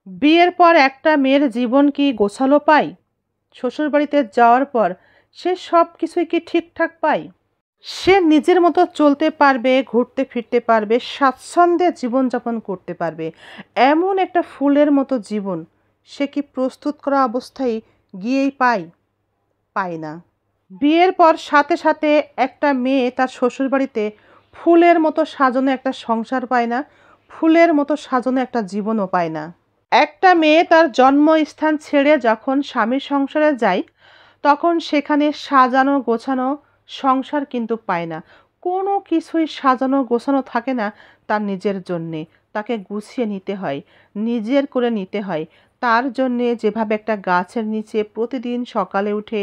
বিয়ের পর একটা মেয়ের জীবন কি গোছালো পায়? শ্বশুরবাড়িতে যাওয়ার পর সে সব কিছুই কি ঠিকঠাক পায়? সে নিজের মতো চলতে পারবে, ঘুরতে ফিরতে পারবে, স্বাচ্ছন্দ্যে জীবনযাপন করতে পারবে। এমন একটা ফুলের মতো জীবন সে কি প্রস্তুত করা অবস্থায় গিয়েই পায়? পায় না। বিয়ের পর সাথে সাথে একটা মেয়ে তার শ্বশুরবাড়িতে ফুলের মতো সাজানো একটা সংসার পায় না, ফুলের মতো সাজানো একটা জীবনও পায় না। একটা মেয়ে তার জন্মস্থান ছেড়ে যখন স্বামীর সংসারে যায়, তখন সেখানে সাজানো গোছানো সংসার কিন্তু পায় না। কোনো কিছুই সাজানো গোছানো থাকে না তার নিজের জন্যে। তাকে গুছিয়ে নিতে হয়, নিজের করে নিতে হয়। তার জন্যে যেভাবে একটা গাছের নিচে প্রতিদিন সকালে উঠে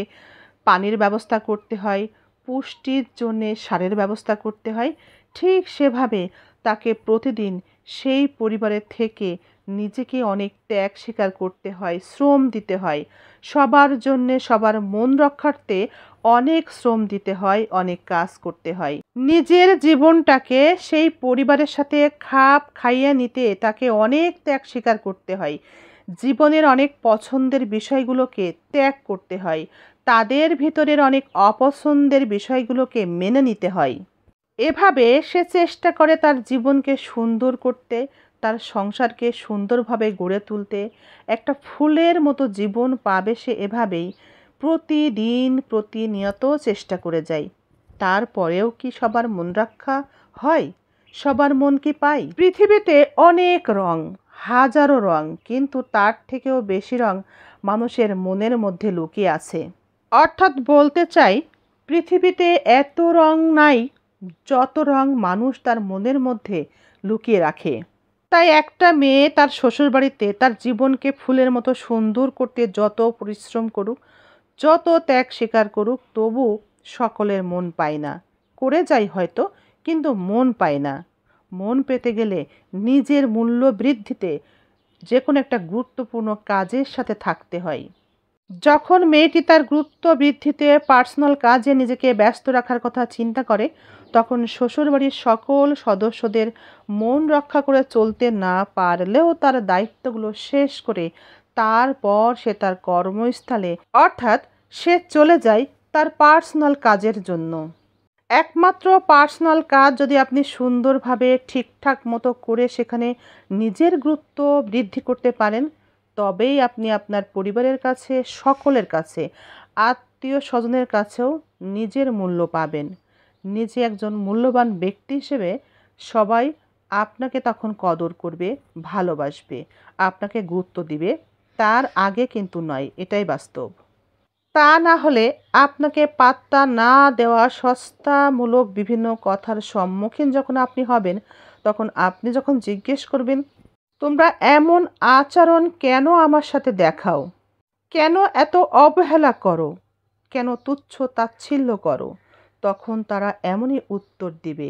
পানির ব্যবস্থা করতে হয়, পুষ্টির জন্যে সারের ব্যবস্থা করতে হয়, ঠিক সেভাবে তাকে প্রতিদিন সেই পরিবারের থেকে নিজেকে অনেক ত্যাগ স্বীকার করতে হয়, শ্রম দিতে হয়। সবার জন্যে সবার মন রক্ষার্থে অনেক শ্রম দিতে হয়, অনেক কাজ করতে হয়। নিজের জীবনটাকে সেই পরিবারের সাথে খাপ খাইয়ে নিতে তাকে অনেক ত্যাগ স্বীকার করতে হয়। জীবনের অনেক পছন্দের বিষয়গুলোকে ত্যাগ করতে হয়। তাদের ভিতরের অনেক অপছন্দের বিষয়গুলোকে মেনে নিতে হয়। এভাবে সে চেষ্টা করে তার জীবনকে সুন্দর করতে, তার সংসারকে সুন্দরভাবে গড়ে তুলতে। একটা ফুলের মতো জীবন পাবে সে এভাবেই প্রতিদিন প্রতিনিয়ত চেষ্টা করে যায়। তারপরেও কি সবার মন রক্ষা হয়? সবার মন কি পায়? পৃথিবীতে অনেক রং, হাজারো রং, কিন্তু তার থেকেও বেশি রং মানুষের মনের মধ্যে লুকিয়ে আছে। অর্থাৎ বলতে চাই, পৃথিবীতে এত রং নাই যত রং মানুষ তার মনের মধ্যে লুকিয়ে রাখে। তাই একটা মেয়ে তার শ্বশুরবাড়িতে তার জীবনকে ফুলের মতো সুন্দর করতে যত পরিশ্রম করুক, যত ত্যাগ স্বীকার করুক, তবু সকলের মন পায় না। করে যায় হয়তো, কিন্তু মন পায় না। মন পেতে গেলে নিজের মূল্য বৃদ্ধিতে যে কোনো একটা গুরুত্বপূর্ণ কাজের সাথে থাকতে হয়। যখন মেয়েটি তার গুরুত্ব বৃদ্ধিতে পার্সোনাল কাজে নিজেকে ব্যস্ত রাখার কথা চিন্তা করে, তখন শ্বশুরবাড়ির সকল সদস্যদের মন রক্ষা করে চলতে না পারলেও তার দায়িত্বগুলো শেষ করে তারপর সে তার কর্মস্থলে, অর্থাৎ সে চলে যায় তার পার্সোনাল কাজের জন্য। একমাত্র পার্সোনাল কাজ যদি আপনি সুন্দরভাবে ঠিকঠাক মতো করে সেখানে নিজের গুরুত্ব বৃদ্ধি করতে পারেন, তবেই আপনি আপনার পরিবারের কাছে, সকলের কাছে, আত্মীয় স্বজনের কাছেও নিজের মূল্য পাবেন। নিজে একজন মূল্যবান ব্যক্তি হিসেবে সবাই আপনাকে তখন কদর করবে, ভালোবাসবে, আপনাকে গুরুত্ব দিবে। তার আগে কিন্তু নয়, এটাই বাস্তব। তা না হলে আপনাকে পাত্তা না দেওয়া সস্তামূলক বিভিন্ন কথার সম্মুখীন যখন আপনি হবেন, তখন আপনি যখন জিজ্ঞেস করবেন, তোমরা এমন আচরণ কেন আমার সাথে দেখাও? কেন এত অবহেলা করো? কেন তুচ্ছ তাচ্ছিল্য করো? তখন তারা এমনই উত্তর দিবে,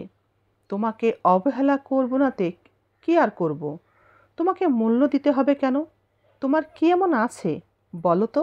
তোমাকে অবহেলা করব নাতে কি আর করব? তোমাকে মূল্য দিতে হবে কেন? তোমার কি এমন আছে বলো তো?